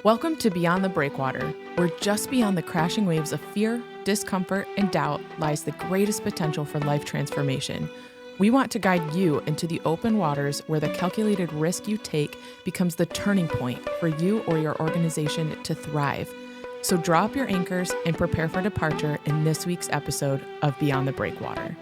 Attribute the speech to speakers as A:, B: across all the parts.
A: Welcome to Beyond the Breakwater, where just beyond the crashing waves of fear, discomfort, and doubt lies the greatest potential for life transformation. We want to guide you into the open waters where the calculated risk you take becomes the turning point for you or your organization to thrive. So draw up your anchors and prepare for departure in this week's episode of Beyond the Breakwater.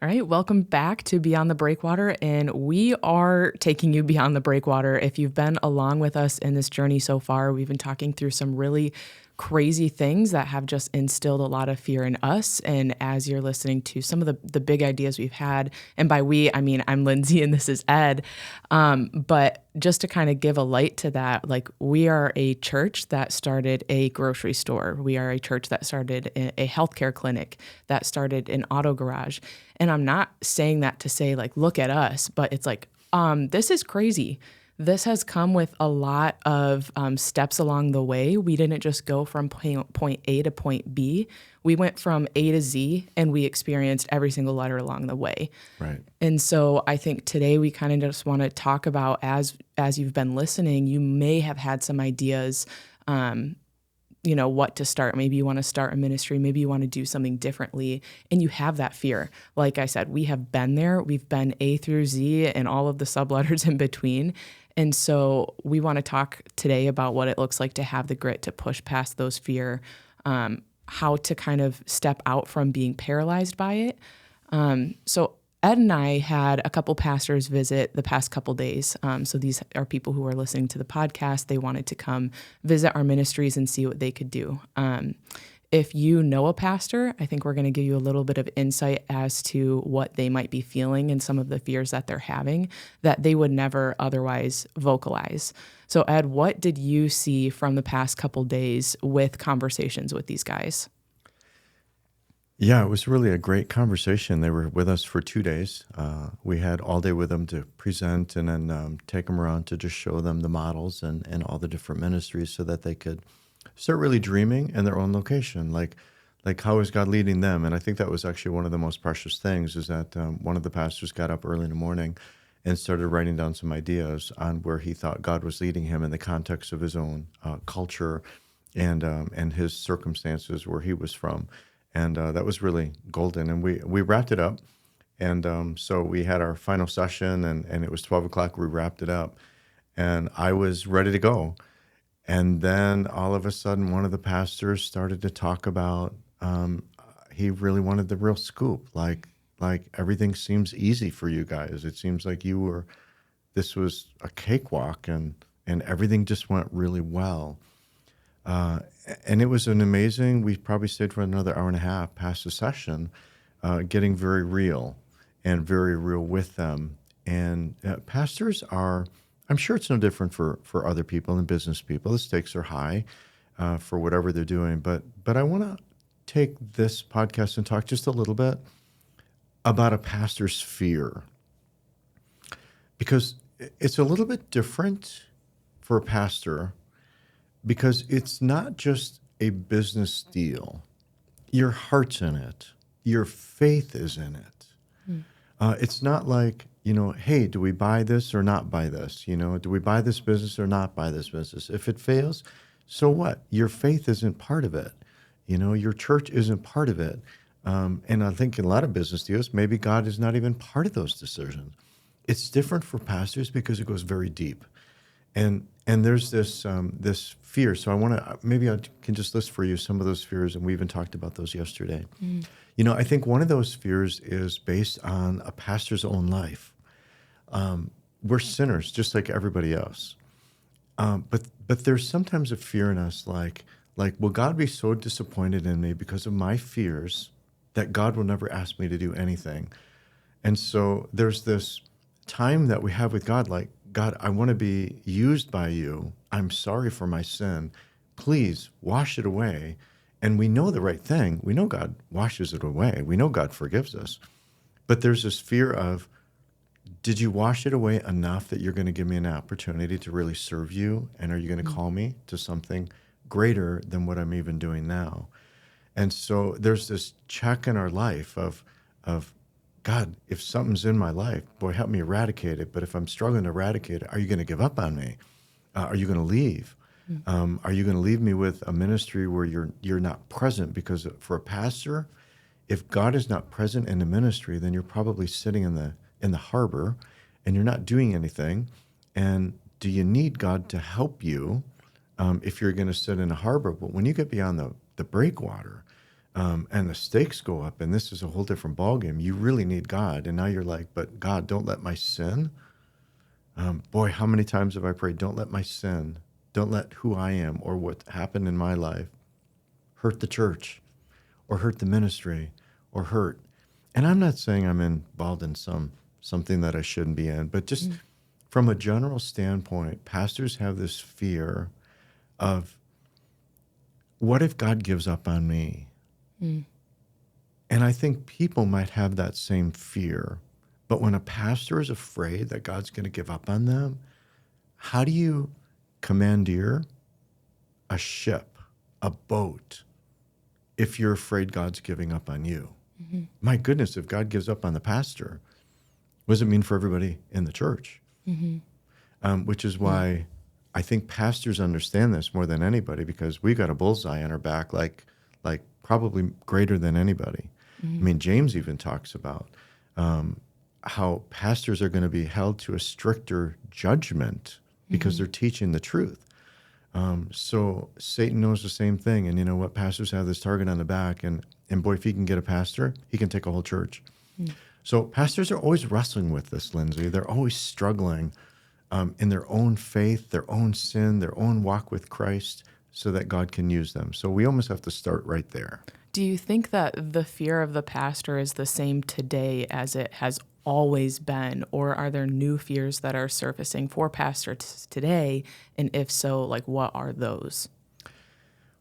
A: All right, welcome back to Beyond the Breakwater, and we are taking you beyond the breakwater. If you've been along with us in this journey so far, we've been talking through some really crazy things that have just instilled a lot of fear in us. And as you're listening to some of the big ideas we've had, and by we, I mean, I'm Lyndsay and this is Ed. But just to kind of give a light to that, like we are a church that started a grocery store. We are a church that started a healthcare clinic, that started an auto garage. And I'm not saying that to say like, look at us, but it's like, this is crazy. This has come with a lot of steps along the way. We didn't just go from point A to point B. We went from A to Z, and we experienced every single letter along the way.
B: Right.
A: And so I think today we kind of just want to talk about, as you've been listening, you may have had some ideas, what to start. Maybe you want to start a ministry. Maybe you want to do something differently, and you have that fear. Like I said, we have been there. We've been A through Z and all of the subletters in between. And so we want to talk today about what it looks like to have the grit to push past those fear, how to kind of step out from being paralyzed by it. So Ed and I had a couple pastors visit the past couple days. So these are people who are listening to the podcast. They wanted to come visit our ministries and see what they could do. If you know a pastor, I think we're going to give you a little bit of insight as to what they might be feeling and some of the fears that they're having that they would never otherwise vocalize. So Ed, what did you see from the past couple days with conversations with these guys?
B: Yeah, it was really a great conversation. They were with us for 2 days. We had all day with them to present and then take them around to just show them the models and all the different ministries so that they could start really dreaming in their own location, like how is God leading them? And I think that was actually one of the most precious things is that one of the pastors got up early in the morning and started writing down some ideas on where he thought God was leading him in the context of his own culture and his circumstances where he was from. And that was really golden. And we wrapped it up. And so we had our final session and it was 12 o'clock. We wrapped it up and I was ready to go. And then all of a sudden, one of the pastors started to talk about he really wanted the real scoop. Like everything seems easy for you guys. It seems like this was a cakewalk and everything just went really well. And it was an amazing, we probably stayed for another hour and a half past the session, getting very real with them. And pastors are, I'm sure it's no different for other people and business people. The stakes are high for whatever they're doing. But I want to take this podcast and talk just a little bit about a pastor's fear. Because it's a little bit different for a pastor because it's not just a business deal. Your heart's in it. Your faith is in it. It's not like, hey, do we buy this or not buy this? Do we buy this business or not buy this business? If it fails, so what? Your faith isn't part of it. Your church isn't part of it. And I think in a lot of business deals, maybe God is not even part of those decisions. It's different for pastors because it goes very deep. And there's this fear. So maybe I can just list for you some of those fears, and we even talked about those yesterday. I think one of those fears is based on a pastor's own life. We're sinners, just like everybody else. But there's sometimes a fear in us like, will God be so disappointed in me because of my fears that God will never ask me to do anything? And so there's this time that we have with God, like, God, I want to be used by you. I'm sorry for my sin. Please wash it away. And we know the right thing. We know God washes it away. We know God forgives us. But there's this fear of, did you wash it away enough that you're going to give me an opportunity to really serve you? And are you going to call me to something greater than what I'm even doing now? And so there's this check in our life of God, if something's in my life, boy, help me eradicate it. But if I'm struggling to eradicate it, are you going to give up on me? Are you going to leave? Are you going to leave me with a ministry where you're not present? Because for a pastor, if God is not present in the ministry, then you're probably sitting in the harbor, and you're not doing anything. And do you need God to help you if you're going to sit in a harbor? But when you get beyond the breakwater, and the stakes go up, and this is a whole different ballgame, you really need God. And now you're like, but God, don't let my sin. Boy, how many times have I prayed, don't let my sin, don't let who I am or what happened in my life hurt the church or hurt the ministry or hurt. And I'm not saying I'm involved in something that I shouldn't be in, but just from a general standpoint, pastors have this fear of, what if God gives up on me? And I think people might have that same fear. But when a pastor is afraid that God's going to give up on them, how do you commandeer a ship, a boat, if you're afraid God's giving up on you? My goodness, if God gives up on the pastor, what does it mean for everybody in the church? Which is why I think pastors understand this more than anybody, because we got a bullseye on our back, like probably greater than anybody. I mean, James even talks about how pastors are going to be held to a stricter judgment because they're teaching the truth. So Satan knows the same thing. And you know what? Pastors have this target on the back. And boy, if he can get a pastor, he can take a whole church. So pastors are always wrestling with this, Lyndsay. They're always struggling in their own faith, their own sin, their own walk with Christ, so that God can use them. So we almost have to start right there.
A: Do you think that the fear of the pastor is the same today as it has always been, or are there new fears that are surfacing for pastors today? And if so, like, what are those?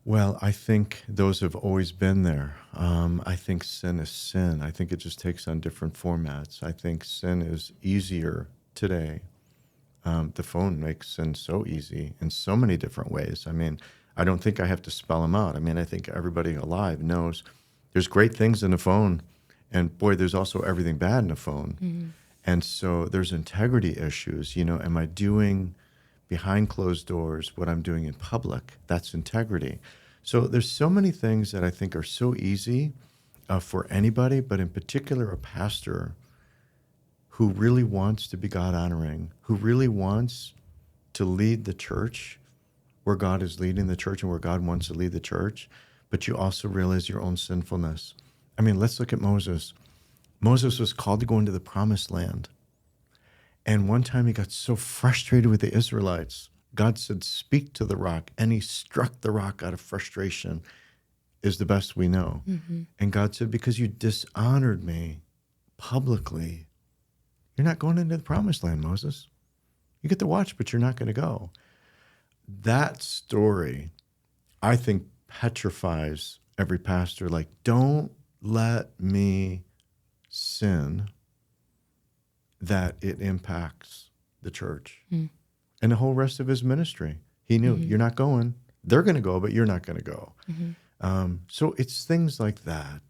B: Well, I think those have always been there. I think sin is sin. I think it just takes on different formats. I think sin is easier today. The phone makes sin so easy in so many different ways. I mean, I don't think I have to spell them out. I mean, I think everybody alive knows there's great things in the phone, and boy, there's also everything bad in the phone. And so there's integrity issues. You know, am I doing behind closed doors what I'm doing in public? That's integrity. So there's so many things that I think are so easy for anybody, but in particular a pastor who really wants to be God-honoring, who really wants to lead the church where God is leading the church and where God wants to lead the church, but you also realize your own sinfulness. I mean, let's look at Moses. Moses was called to go into the promised land. And one time he got so frustrated with the Israelites, God said, speak to the rock. And he struck the rock out of frustration, is the best we know. And God said, because you dishonored me publicly, you're not going into the promised land, Moses. You get to watch, but you're not going to go. That story, I think, petrifies every pastor. Like, don't let me sin that it impacts the church and the whole rest of his ministry. He knew, you're not going. They're going to go, but you're not going to go. So it's things like that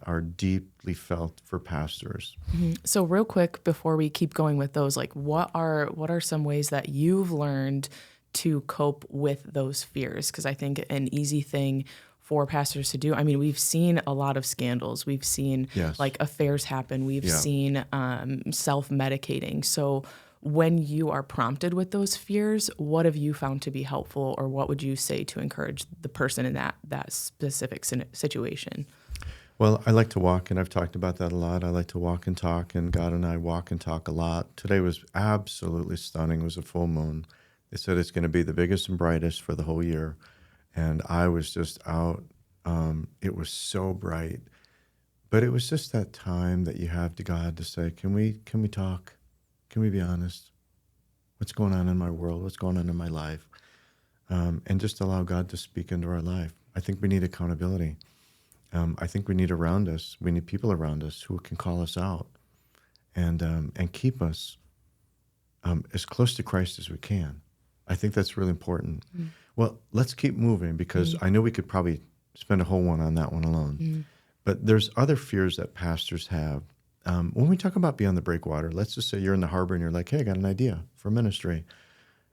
B: are deeply felt for pastors.
A: So real quick, before we keep going with those, like, what are some ways that you've learned to cope with those fears? Because I think an easy thing for pastors to do, I mean, we've seen a lot of scandals. We've seen like affairs happen. We've seen self-medicating. So when you are prompted with those fears, what have you found to be helpful, or what would you say to encourage the person in that specific situation?
B: Well, I like to walk, and I've talked about that a lot. I like to walk and talk, and God and I walk and talk a lot. Today was absolutely stunning. It was a full moon. They said it's going to be the biggest and brightest for the whole year. And I was just out. It was so bright. But it was just that time that you have to God to say, can we talk? Can we be honest? What's going on in my world? What's going on in my life? And just allow God to speak into our life. I think we need accountability. I think we need people around us who can call us out and keep us as close to Christ as we can. I think that's really important. Well, let's keep moving, because I know we could probably spend a whole one on that one alone. But there's other fears that pastors have. When we talk about Beyond the Breakwater, let's just say you're in the harbor and you're like, hey, I got an idea for ministry.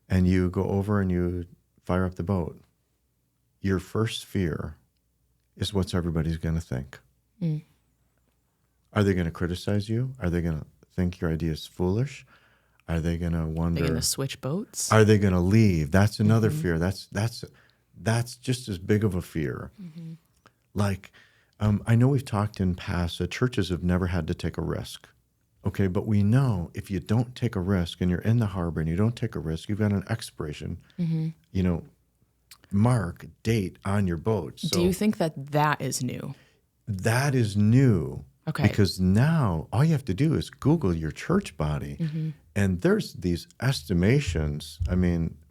B: And you go over and you fire up the boat. Your first fear is what's everybody's going to think. Mm. Are they going to criticize you? Are they going to think your idea is foolish? Are they going to wonder?
A: Are they going to switch boats?
B: Are they going to leave? That's another fear. That's just as big of a fear. Mm-hmm. Like, I know we've talked in past that churches have never had to take a risk. Okay, but we know if you don't take a risk and you're in the harbor and you don't take a risk, you've got an expiration, mark, date on your boat. So
A: do you think that is new?
B: That is new.
A: Okay.
B: Because now all you have to do is Google your church body. Mm-hmm. And there's these estimations,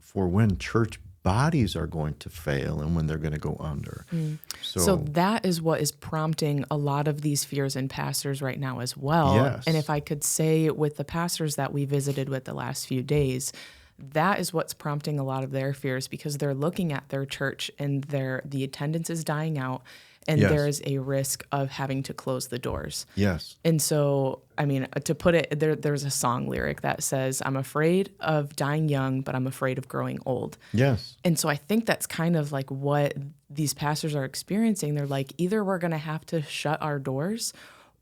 B: for when church bodies are going to fail and when they're going to go under. Mm.
A: So that is what is prompting a lot of these fears in pastors right now as well.
B: Yes.
A: And if I could say with the pastors that we visited with the last few days, that is what's prompting a lot of their fears, because they're looking at their church and the attendance is dying out. And
B: yes.
A: there is a risk of having to close the doors.
B: Yes.
A: And so, to put it, there's a song lyric that says, I'm afraid of dying young, but I'm afraid of growing old.
B: Yes.
A: And so I think that's kind of like what these pastors are experiencing. They're like, either we're going to have to shut our doors,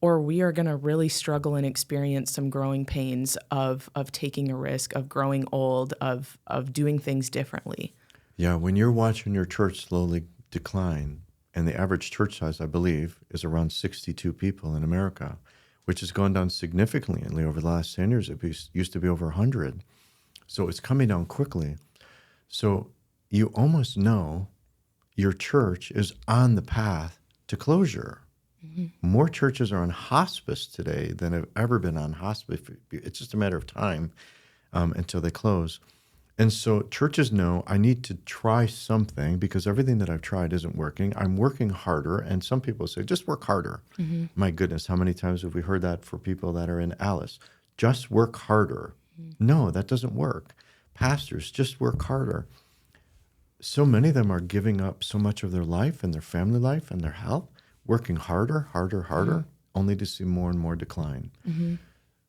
A: or we are going to really struggle and experience some growing pains of taking a risk, of growing old, of doing things differently.
B: Yeah, when you're watching your church slowly decline, and the average church size, I believe, is around 62 people in America, which has gone down significantly over the last 10 years. It used to be over 100. So it's coming down quickly. So you almost know your church is on the path to closure. Mm-hmm. More churches are on hospice today than have ever been on hospice. It's just a matter of time until they close. And so churches know I need to try something because everything that I've tried isn't working. I'm working harder. And some people say, just work harder. Mm-hmm. My goodness, how many times have we heard that for people that are in Alice? Just work harder. Mm-hmm. No, that doesn't work. Pastors, just work harder. So many of them are giving up so much of their life and their family life and their health, working harder, mm-hmm. only to see more and more decline. Mm-hmm.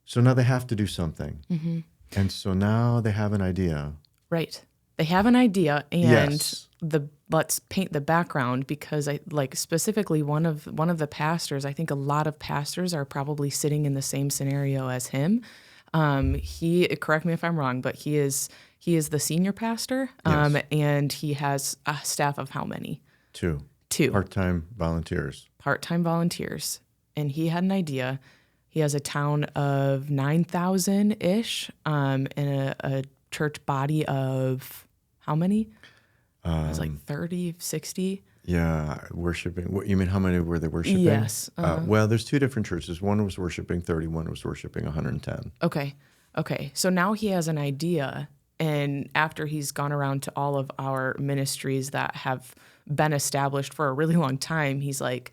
B: So now they have to do something. Mm-hmm. And so now they have an idea.
A: Right. They have an idea, and
B: yes.
A: let's paint the background, because specifically one of the pastors, I think a lot of pastors are probably sitting in the same scenario as him. He, correct me if I'm wrong, but he is the senior pastor,
B: yes.
A: and he has a staff of how many?
B: Two. Part-time volunteers. And he had an idea. He has a town of 9,000-ish, and a church body of how many? It was like 30, 60. Yeah, worshiping. You mean how many were they worshiping?
A: Yes.
B: Well, there's two different churches. One was worshiping 30, one was worshiping 110.
A: Okay. So now he has an idea, and after he's gone around to all of our ministries that have been established for a really long time, he's like,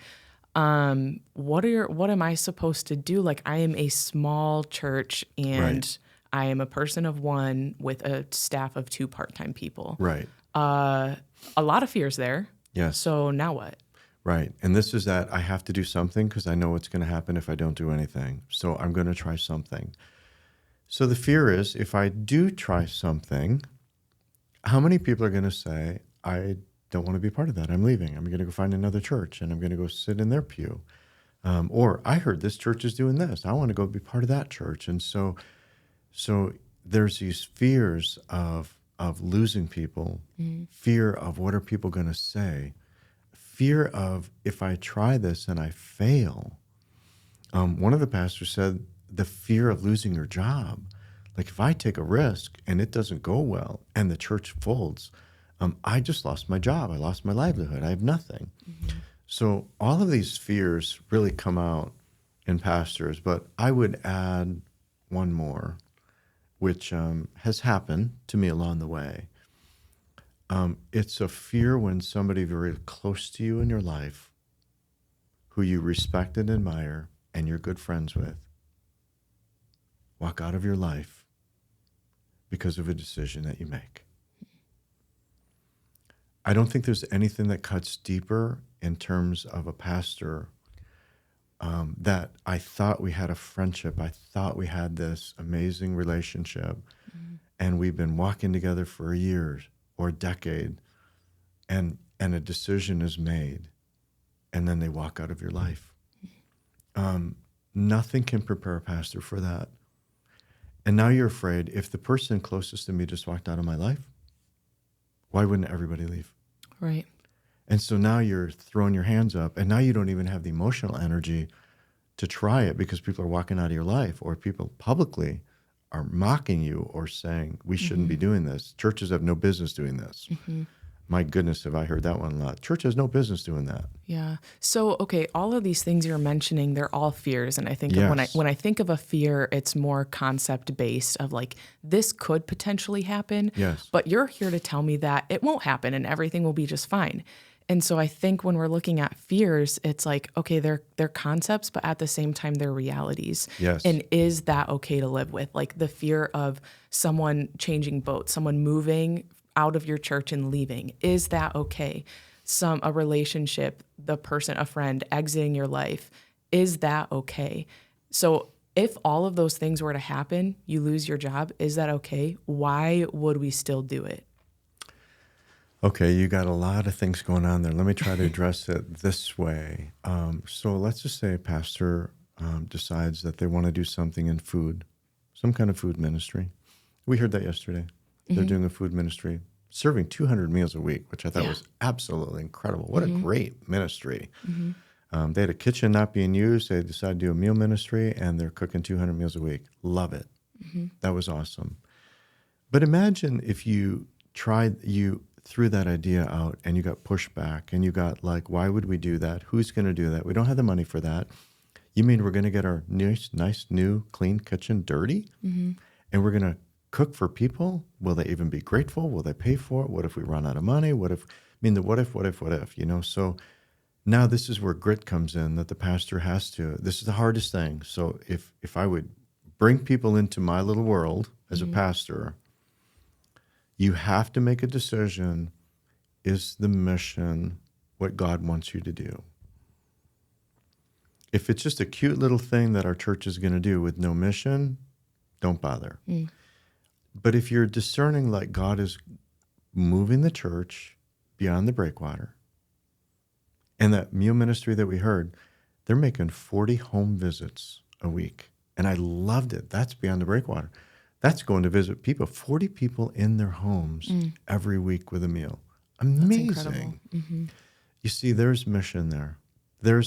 A: what am I supposed to do? Like, I am a small church, and
B: right.
A: I am a person of one with a staff of 2 part-time people.
B: Right.
A: A lot of fears there.
B: Yes.
A: So now what?
B: Right. And this is that I have to do something because I know what's going to happen if I don't do anything. So I'm going to try something. So the fear is, if I do try something, how many people are going to say, I don't want to be a part of that. I'm leaving. I'm going to go find another church, and I'm going to go sit in their pew. Or I heard this church is doing this. I want to go be part of that church. And so there's these fears of losing people, mm-hmm. fear of what are people going to say, fear of if I try this and I fail. One of the pastors said the fear of losing your job. Like, if I take a risk and it doesn't go well and the church folds, I just lost my job. I lost my livelihood. I have nothing. Mm-hmm. So all of these fears really come out in pastors, but I would add one more, which has happened to me along the way. It's a fear when somebody very close to you in your life, who you respect and admire and you're good friends with, walk out of your life because of a decision that you make. I don't think there's anything that cuts deeper in terms of a pastor that I thought we had a friendship. I thought we had this amazing relationship, and we've been walking together for years or a decade, and a decision is made, and then they walk out of your life. Nothing can prepare a pastor for that. And now you're afraid, if the person closest to me just walked out of my life, why wouldn't everybody leave?
A: Right.
B: And so now you're throwing your hands up, and now you don't even have the emotional energy to try it because people are walking out of your life, or people publicly are mocking you or saying, we shouldn't be doing this. Churches have no business doing this. My goodness, have I heard that one a lot. Church has no business doing that.
A: Yeah. So, okay, all of these things you're mentioning, they're all fears. And I think of
B: Yes.
A: when I think of a fear, it's more concept based of like, this could potentially happen.
B: Yes.
A: But you're here to tell me that it won't happen and everything will be just fine. And so I think when we're looking at fears, it's like, okay, they're concepts, but at the same time, they're realities.
B: Yes.
A: And is that okay to live with? Like the fear of someone changing boats, someone moving out of your church and leaving. Is that okay? A relationship, the person, a friend exiting your life. Is that okay? So if all of those things were to happen, you lose your job, is that okay? Why would we still do it?
B: Okay, you got a lot of things going on there. Let me try to address it this way. So let's just say a pastor decides that they want to do something in food, some kind of food ministry. We heard that yesterday. They're doing a food ministry, serving 200 meals a week, which I thought was absolutely incredible. What a great ministry. They had a kitchen not being used. They decided to do a meal ministry, and they're cooking 200 meals a week. Love it. That was awesome. But imagine if you threw that idea out and you got pushback and you got like, why would we do that? Who's going to do that? We don't have the money for that. You mean we're going to get our nice, new, clean kitchen dirty? And we're going to cook for people? Will they even be grateful? Will they pay for it? What if we run out of money? What if, you know? So now this is where grit comes in, that the pastor has to. This is the hardest thing. So if I would bring people into my little world as a pastor, you have to make a decision. Is the mission what God wants you to do? If it's just a cute little thing that our church is going to do with no mission, don't bother. But if you're discerning like God is moving the church beyond the breakwater, and that meal ministry that we heard, they're making 40 home visits a week. And I loved it. That's beyond the breakwater. That's going to visit people, 40 people in their homes every week with a meal. Amazing. You see, there's mission there.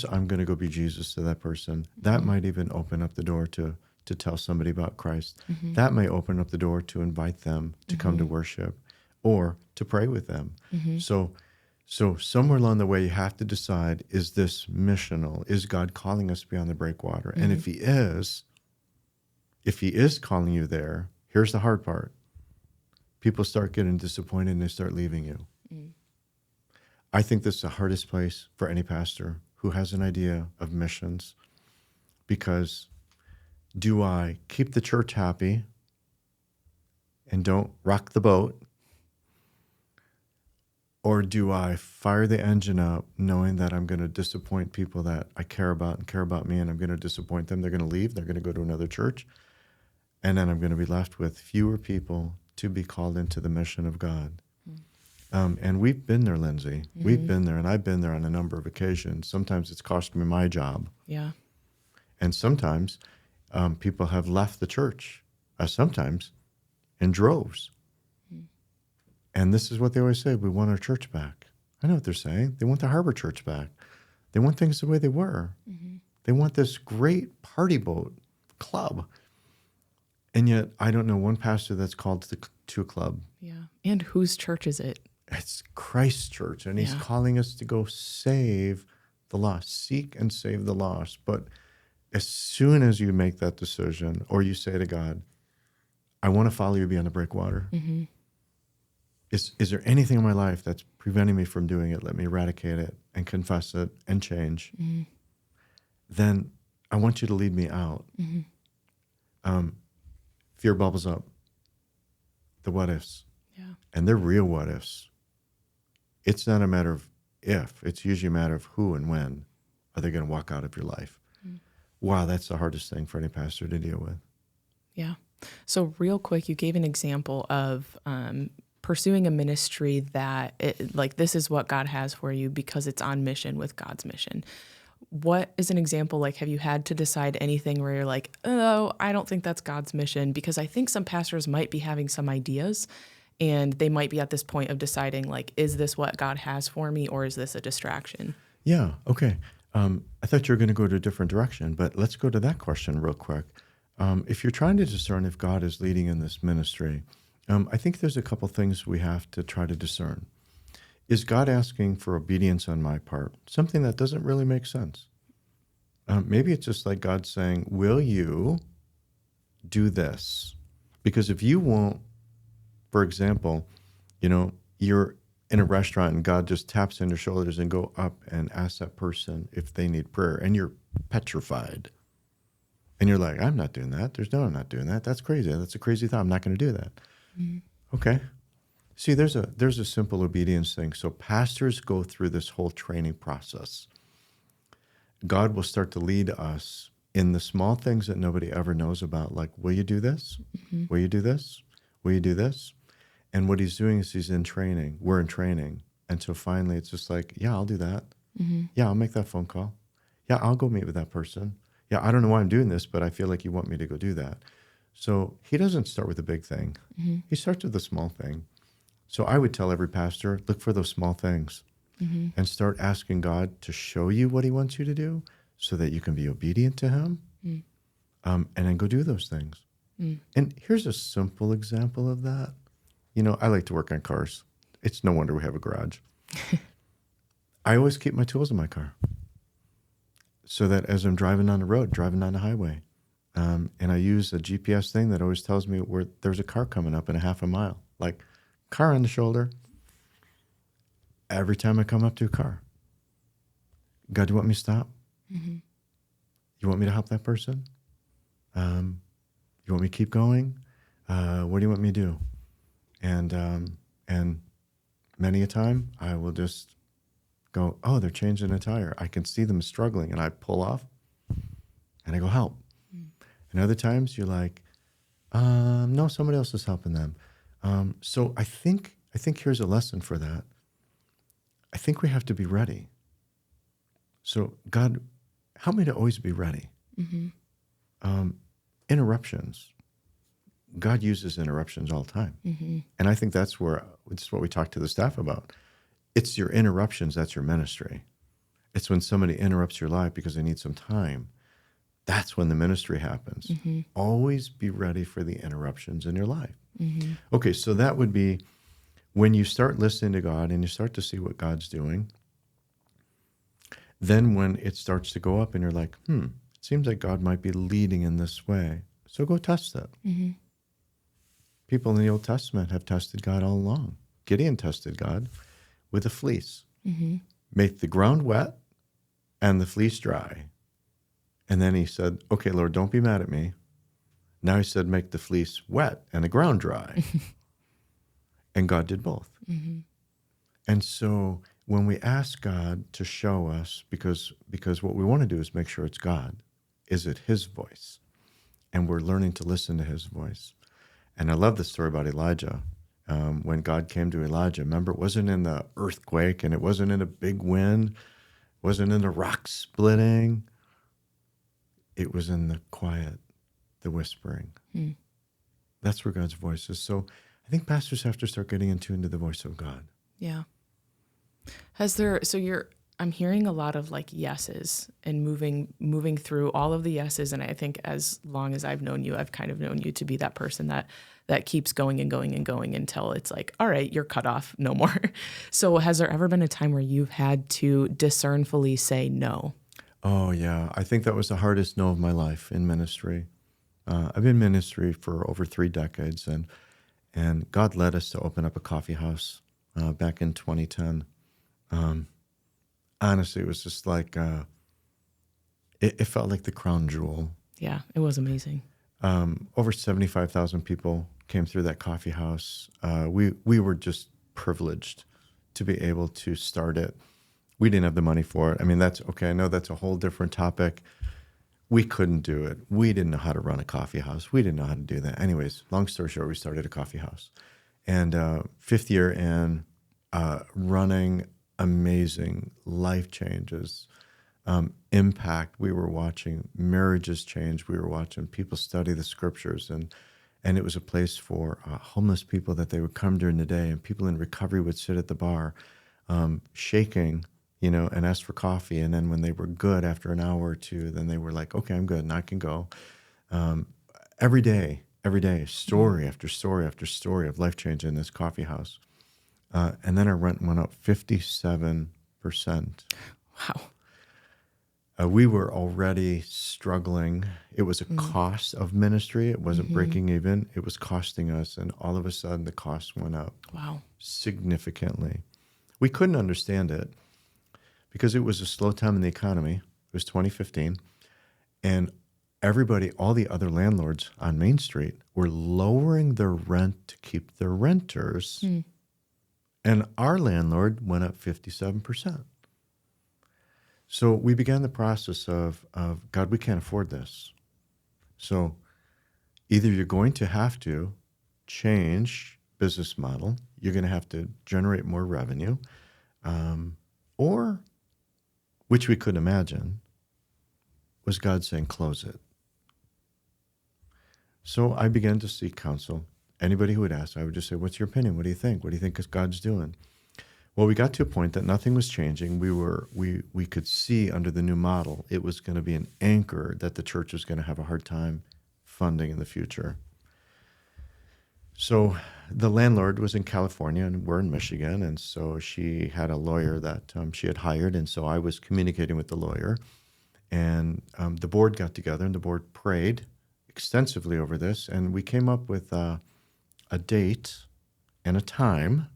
B: I'm going to go be Jesus to that person. That might even open up the door to tell somebody about Christ. That may open up the door to invite them to come to worship or to pray with them. So somewhere along the way, you have to decide, is this missional? Is God calling us beyond the breakwater? And if he is calling you there, here's the hard part. People start getting disappointed and they start leaving you. I think this is the hardest place for any pastor who has an idea of missions, because do I keep the church happy and don't rock the boat? Or do I fire the engine up knowing that I'm going to disappoint people that I care about and care about me, and I'm going to disappoint them? They're going to leave. They're going to go to another church. And then I'm going to be left with fewer people to be called into the mission of God. And we've been there, Lyndsay. We've been there, and I've been there on a number of occasions. Sometimes it's cost me my job.
A: Yeah.
B: And sometimes people have left the church, sometimes in droves. And this is what they always say: we want our church back. I know what they're saying. They want the Harbor Church back. They want things the way they were. They want this great party boat club. And yet I don't know one pastor that's called to a club.
A: Yeah. And whose church is it?
B: It's Christ's church. And he's calling us to go save the lost, seek and save the lost. But as soon as you make that decision, or you say to God, I want to follow you beyond the breakwater. Is there anything in my life that's preventing me from doing it? Let me eradicate it and confess it and change. Then I want you to lead me out. Fear bubbles up. The what ifs.
A: Yeah.
B: And they're real what ifs. It's not a matter of if. It's usually a matter of who and when are they going to walk out of your life. wow, that's the hardest thing for any pastor to deal with.
A: Yeah. So real quick, you gave an example of pursuing a ministry that like this is what God has for you because it's on mission with God's mission. What is an example? Like, have you had to decide anything where you're like, oh, I don't think that's God's mission? Because I think some pastors might be having some ideas and they might be at this point of deciding, like, is this what God has for me or is this a distraction?
B: Yeah, okay. I thought you were going to go to a different direction, but let's go to that question real quick. If you're trying to discern if God is leading in this ministry, I think there's a couple things we have to try to discern. Is God asking for obedience on my part? Something that doesn't really make sense. Maybe it's just like God saying, will you do this? Because if you won't, for example, you're in a restaurant and God just taps on your shoulders and go up and ask that person if they need prayer, and you're petrified. And you're like, I'm not doing that. I'm not doing that. That's crazy. That's a crazy thought. I'm not going to do that. Mm-hmm. Okay. See, there's a simple obedience thing. So pastors go through this whole training process. God will start to lead us in the small things that nobody ever knows about, like, will you do this? Mm-hmm. Will you do this? Will you do this? And what he's doing is he's in training. We're in training. And so finally it's just like, yeah, I'll do that. Mm-hmm. Yeah, I'll make that phone call. Yeah, I'll go meet with that person. Yeah, I don't know why I'm doing this, but I feel like you want me to go do that. So he doesn't start with the big thing. Mm-hmm. He starts with the small thing. So I would tell every pastor, look for those small things and start asking God to show you what he wants you to do so that you can be obedient to him and then go do those things. And here's a simple example of that. I like to work on cars. It's no wonder we have a garage. I always keep my tools in my car so that as I'm driving on the road, driving on the highway, and I use a GPS thing that always tells me where there's a car coming up in a half a mile, like car on the shoulder. Every time I come up to a car, God, do you want me to stop? Mm-hmm. You want me to help that person? You want me to keep going? What do you want me to do? And many a time I will just go, oh, they're changing a tire. I can see them struggling, and I pull off and I go help. And other times you're like, no, somebody else is helping them. So I think here's a lesson for that. I think we have to be ready. So God, help me to always be ready. Mm-hmm. Interruptions. God uses interruptions all the time. Mm-hmm. And I think it's what we talk to the staff about. It's your interruptions, that's your ministry. It's when somebody interrupts your life because they need some time. That's when the ministry happens. Mm-hmm. Always be ready for the interruptions in your life. Mm-hmm. Okay, so that would be when you start listening to God and you start to see what God's doing, then when it starts to go up and you're like, it seems like God might be leading in this way. So go test it. Mm-hmm. People in the Old Testament have tested God all along. Gideon tested God with a fleece. Mm-hmm. Make the ground wet and the fleece dry. And then he said, okay, Lord, don't be mad at me. Now he said, make the fleece wet and the ground dry. And God did both. Mm-hmm. And so when we ask God to show us, because what we want to do is make sure it's God, is it his voice? And we're learning to listen to his voice. And I love the story about Elijah. When God came to Elijah, remember, it wasn't in the earthquake and it wasn't in a big wind. It wasn't in the rock splitting. It was in the quiet, the whispering. That's where God's voice is. So I think pastors have to start getting in tune to the voice of God.
A: Yeah. I'm hearing a lot of like yeses and moving through all of the yeses. And I think as long as I've known you, I've kind of known you to be that person that keeps going and going and going until it's like, all right, you're cut off, no more. So has there ever been a time where you've had to discernfully say no?
B: Oh, yeah. I think that was the hardest no of my life in ministry. I've been in ministry for over 3 decades, and God led us to open up a coffee house back in 2010. Honestly, it was just like, it felt like the crown jewel.
A: Yeah, it was amazing.
B: Over 75,000 people came through that coffee house. We were just privileged to be able to start it. We didn't have the money for it. I mean, that's okay. I know that's a whole different topic. We couldn't do it. We didn't know how to run a coffee house. We didn't know how to do that. Anyways, long story short, we started a coffee house. And fifth year in, running amazing life changes, impact. We were watching marriages change. We were watching people study the scriptures. And it was a place for homeless people that they would come during the day, and people in recovery would sit at the bar shaking, and ask for coffee. And then when they were good after an hour or two, then they were like, okay, I'm good and I can go. Every day, story after story after story of life change in this coffee house. And then our rent went up 57%.
A: Wow.
B: We were already struggling. It was a cost of ministry. It wasn't breaking even. It was costing us. And all of a sudden, the cost went up significantly. We couldn't understand it because it was a slow time in the economy. It was 2015. And everybody, all the other landlords on Main Street were lowering their rent to keep their renters. And our landlord went up 57%. So we began the process of God, we can't afford this. So either you're going to have to change business model, you're going to have to generate more revenue, or, which we couldn't imagine, was God saying, close it. So I began to seek counsel. Anybody who would ask, I would just say, what's your opinion? What do you think? What do you think God's doing? Well, we got to a point that nothing was changing. We could see under the new model, it was going to be an anchor that the church was going to have a hard time funding in the future. So the landlord was in California and we're in Michigan. And so she had a lawyer that she had hired. And so I was communicating with the lawyer. And the board got together and the board prayed extensively over this. And we came up with a date and a time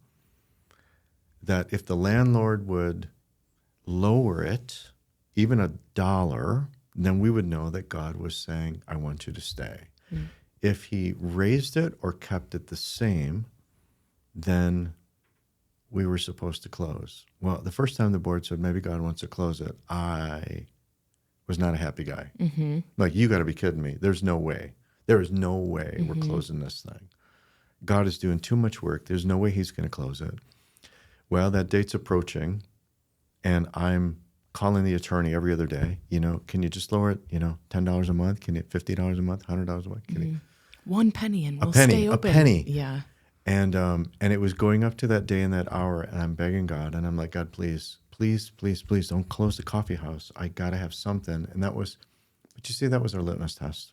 B: that if the landlord would lower it, even $1, then we would know that God was saying, I want you to stay. If he raised it or kept it the same, then we were supposed to close. Well, the first time the board said, maybe God wants to close it, I was not a happy guy. Like, you got to be kidding me. There's no way. There is no way we're closing this thing. God is doing too much work. There's no way he's going to close it. Well, that date's approaching, and I'm calling the attorney every other day. Can you just lower it? $10 a month? Can you $50 a month? $100 a month? Can you?
A: 1 penny, and we'll stay open.
B: A penny.
A: Yeah.
B: And it was going up to that day and that hour, and I'm begging God, and I'm like, God, please, please, please, please don't close the coffee house. I got to have something. And that was our litmus test.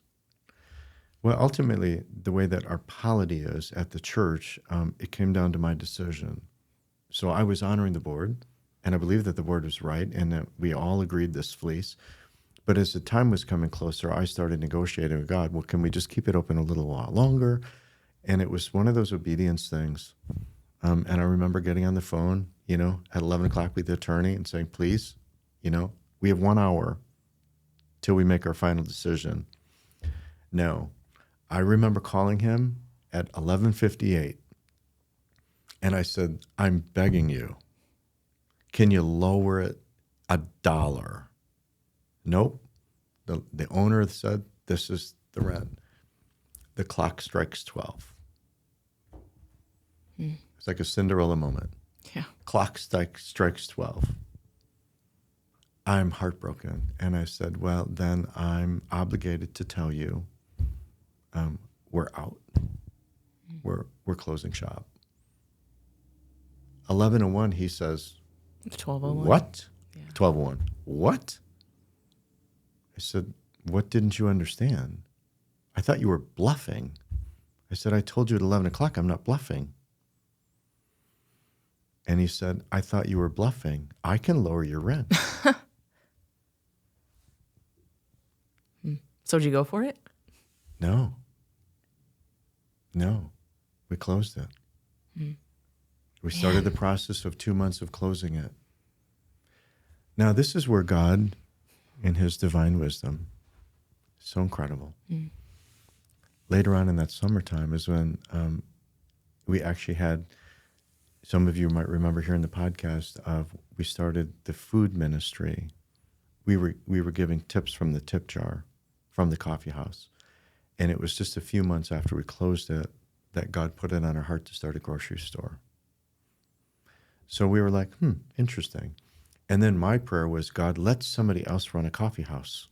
B: Well, ultimately, the way that our polity is at the church, it came down to my decision. So I was honoring the board, and I believe that the board was right, and that we all agreed this fleece. But as the time was coming closer, I started negotiating with God. Well, can we just keep it open a little while longer? And it was one of those obedience things. And I remember getting on the phone, at 11 o'clock with the attorney and saying, please, we have 1 hour till we make our final decision. No. I remember calling him at 11:58. And I said, I'm begging you, can you lower it $1? Nope. The owner said, this is the rent. The clock strikes 12. It's like a Cinderella moment.
A: Yeah.
B: Clock strikes 12. I'm heartbroken. And I said, well, then I'm obligated to tell you we're out. We're closing shop. 11:01, he says,
A: 12:01.
B: What?
A: Yeah.
B: 12:01. What? I said, what didn't you understand? I thought you were bluffing. I said, I told you at 11 o'clock I'm not bluffing. And he said, I thought you were bluffing. I can lower your rent.
A: So did you go for it?
B: No. We closed it. We started the process of 2 months of closing it. Now, this is where God, in his divine wisdom, so incredible. Later on in that summertime is when we actually had, some of you might remember here in the podcast, we started the food ministry we were giving tips from the tip jar from the coffee house. And it was just a few months after we closed it that God put it on our heart to start a grocery store. So we were like, interesting. And then my prayer was, God, let somebody else run a coffee house.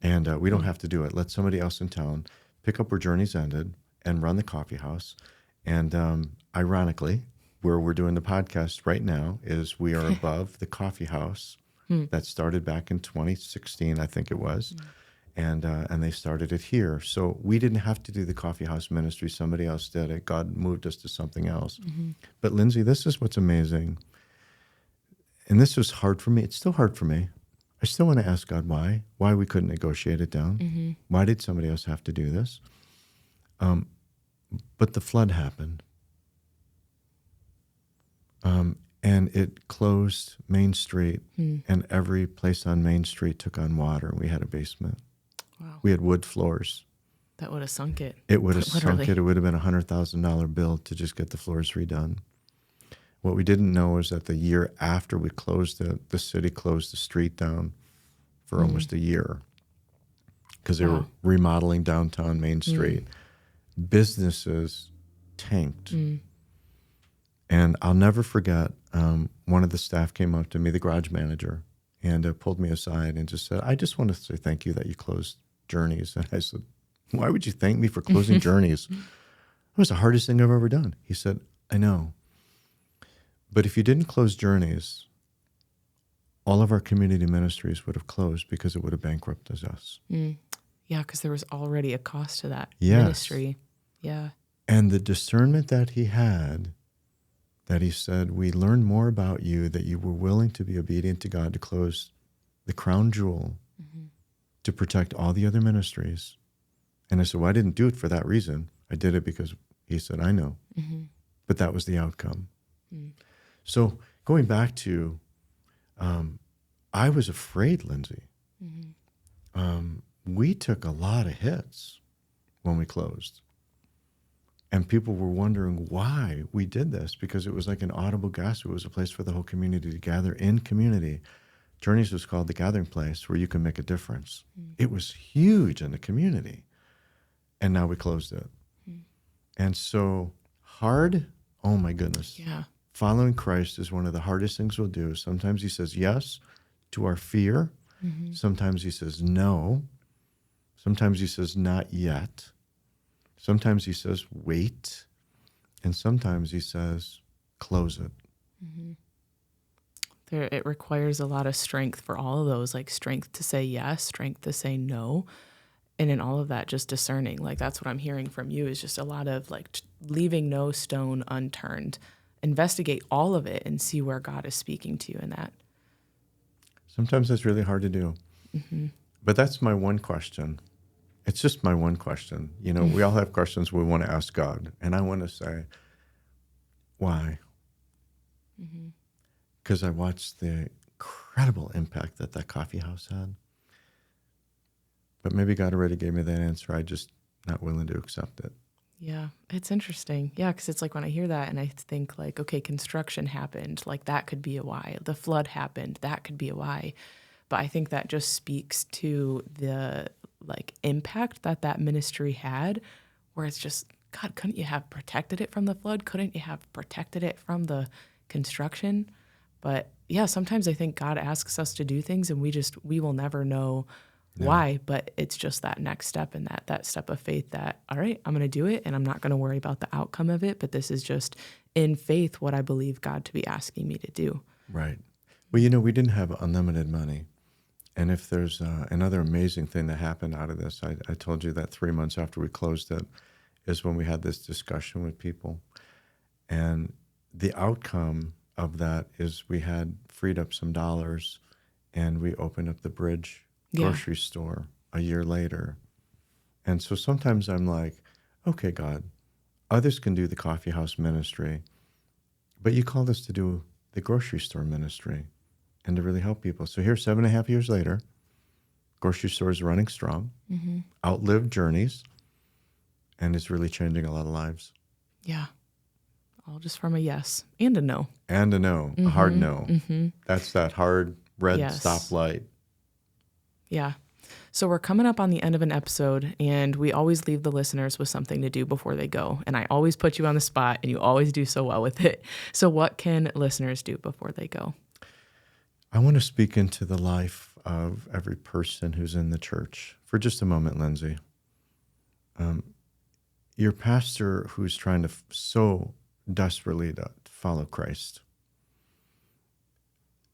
B: And we don't have to do it. Let somebody else in town pick up where Journeys ended and run the coffee house. And ironically, where we're doing the podcast right now is we are above the coffee house that started back in 2016, I think it was. And they started it here. So we didn't have to do the coffee house ministry. Somebody else did it. God moved us to something else. But Lyndsay, this is what's amazing. And this was hard for me. It's still hard for me. I still want to ask God why we couldn't negotiate it down. Why did somebody else have to do this? But the flood happened. And it closed Main Street, and every place on Main Street took on water. We had a basement.
A: Wow.
B: We had wood floors.
A: That would have sunk it.
B: It would have sunk it. It would have been a $100,000 bill to just get the floors redone. What we didn't know is that the year after we closed it, the city closed the street down for almost a year because they were remodeling downtown Main Street. Businesses tanked. And I'll never forget, one of the staff came up to me, the garage manager, and pulled me aside and just said, I just want to say thank you that you closed Journeys. And I said, why would you thank me for closing Journeys? It was the hardest thing I've ever done. He said, I know. But if you didn't close Journeys, all of our community ministries would have closed because it would have bankrupted us.
A: Yeah, because there was already a cost to that
B: Yes.
A: ministry. Yeah.
B: And the discernment that he had, that he said, we learned more about you, that you were willing to be obedient to God to close the crown jewel to protect all the other ministries. And I said, well, I didn't do it for that reason. I did it because he said, I know. But that was the outcome. So going back to, I was afraid, Lyndsay. We took a lot of hits when we closed. And people were wondering why we did this, because it was like an audible gasp. It was a place for the whole community to gather in community. Journeys was called the gathering place where you can make a difference. It was huge in the community. And now we closed it. And so hard, oh my goodness.
A: Yeah.
B: Following Christ is one of the hardest things we'll do. Sometimes he says yes to our fear. Sometimes he says no. Sometimes he says not yet. Sometimes he says wait. And sometimes he says close it.
A: It requires a lot of strength for all of those, like strength to say yes, strength to say no. And in all of that, just discerning. Like that's what I'm hearing from you is just a lot of like leaving no stone unturned. Investigate all of it and see where God is speaking to you in that.
B: Sometimes that's really hard to do. But that's my one question. It's just my one question. You know, we all have questions we want to ask God. And I want to say, why? Because I watched the incredible impact that that coffee house had. But maybe God already gave me that answer. I just not willing to accept it.
A: Yeah, it's interesting. Yeah, because it's like when I hear that and I think like, okay, construction happened, like that could be a why. The flood happened, that could be a why. But I think that just speaks to the like impact that that ministry had, where it's just, God, couldn't you have protected it from the flood? Couldn't you have protected it from the construction? But yeah, sometimes I think God asks us to do things and we will never know why, but it's just that next step and that step of faith that, all right, I'm going to do it and I'm not going to worry about the outcome of it, but this is just in faith what I believe God to be asking me to do.
B: Right. Well, you know, we didn't have unlimited money. And if there's another amazing thing that happened out of this, I told you that 3 months after we closed it is when we had this discussion with people. And the outcome of that is we had freed up some dollars and we opened up the Bridge grocery store a year later. And so sometimes I'm like, okay, God, others can do the coffee house ministry, but you called us to do the grocery store ministry and to really help people. So here, 7.5 years later, grocery store is running strong, outlived Journeys, and it's really changing a lot of lives.
A: Yeah. All just from a yes and a no.
B: And a no, a hard no. That's that hard red stoplight.
A: Yeah. So we're coming up on the end of an episode, and we always leave the listeners with something to do before they go. And I always put you on the spot, and you always do so well with it. So what can listeners do before they go?
B: I want to speak into the life of every person who's in the church for just a moment, Lyndsay. Your pastor who's trying to so desperately to follow Christ.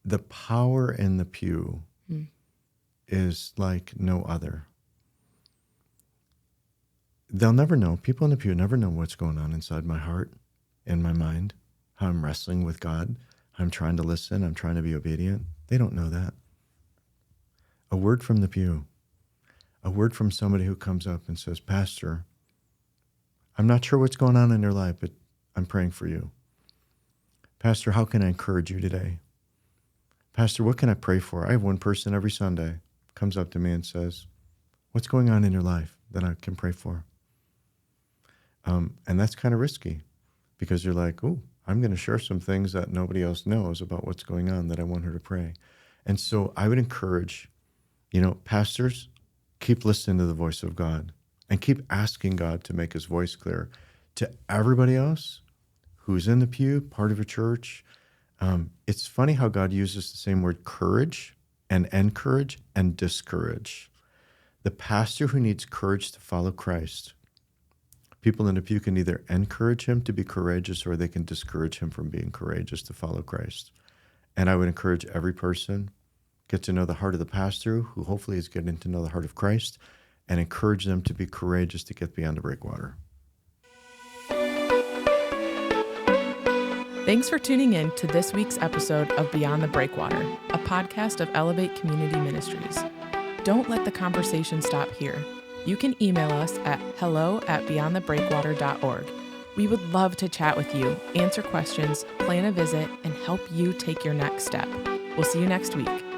B: The power in the pew is like no other. They'll never know, people in the pew never know what's going on inside my heart and my mind, how I'm wrestling with God, how I'm trying to listen, I'm trying to be obedient. They don't know that. A word from the pew, a word from somebody who comes up and says, Pastor, I'm not sure what's going on in your life, but I'm praying for you. Pastor, how can I encourage you today? Pastor, what can I pray for? I have one person every Sunday comes up to me and says, what's going on in your life that I can pray for? And that's kind of risky because you're like, oh, I'm going to share some things that nobody else knows about what's going on that I want her to pray. And so I would encourage, pastors, keep listening to the voice of God and keep asking God to make his voice clear to everybody else who's in the pew, part of a church. It's funny how God uses the same word courage and encourage and discourage. The pastor who needs courage to follow Christ, people in the pew can either encourage him to be courageous or they can discourage him from being courageous to follow Christ. And I would encourage every person, get to know the heart of the pastor, who hopefully is getting to know the heart of Christ, and encourage them to be courageous to get beyond the breakwater.
A: Thanks for tuning in to this week's episode of Beyond the Breakwater, a podcast of Elevate Community Ministries. Don't let the conversation stop here. You can email us at hello@beyondthebreakwater.org. We would love to chat with you, answer questions, plan a visit, and help you take your next step. We'll see you next week.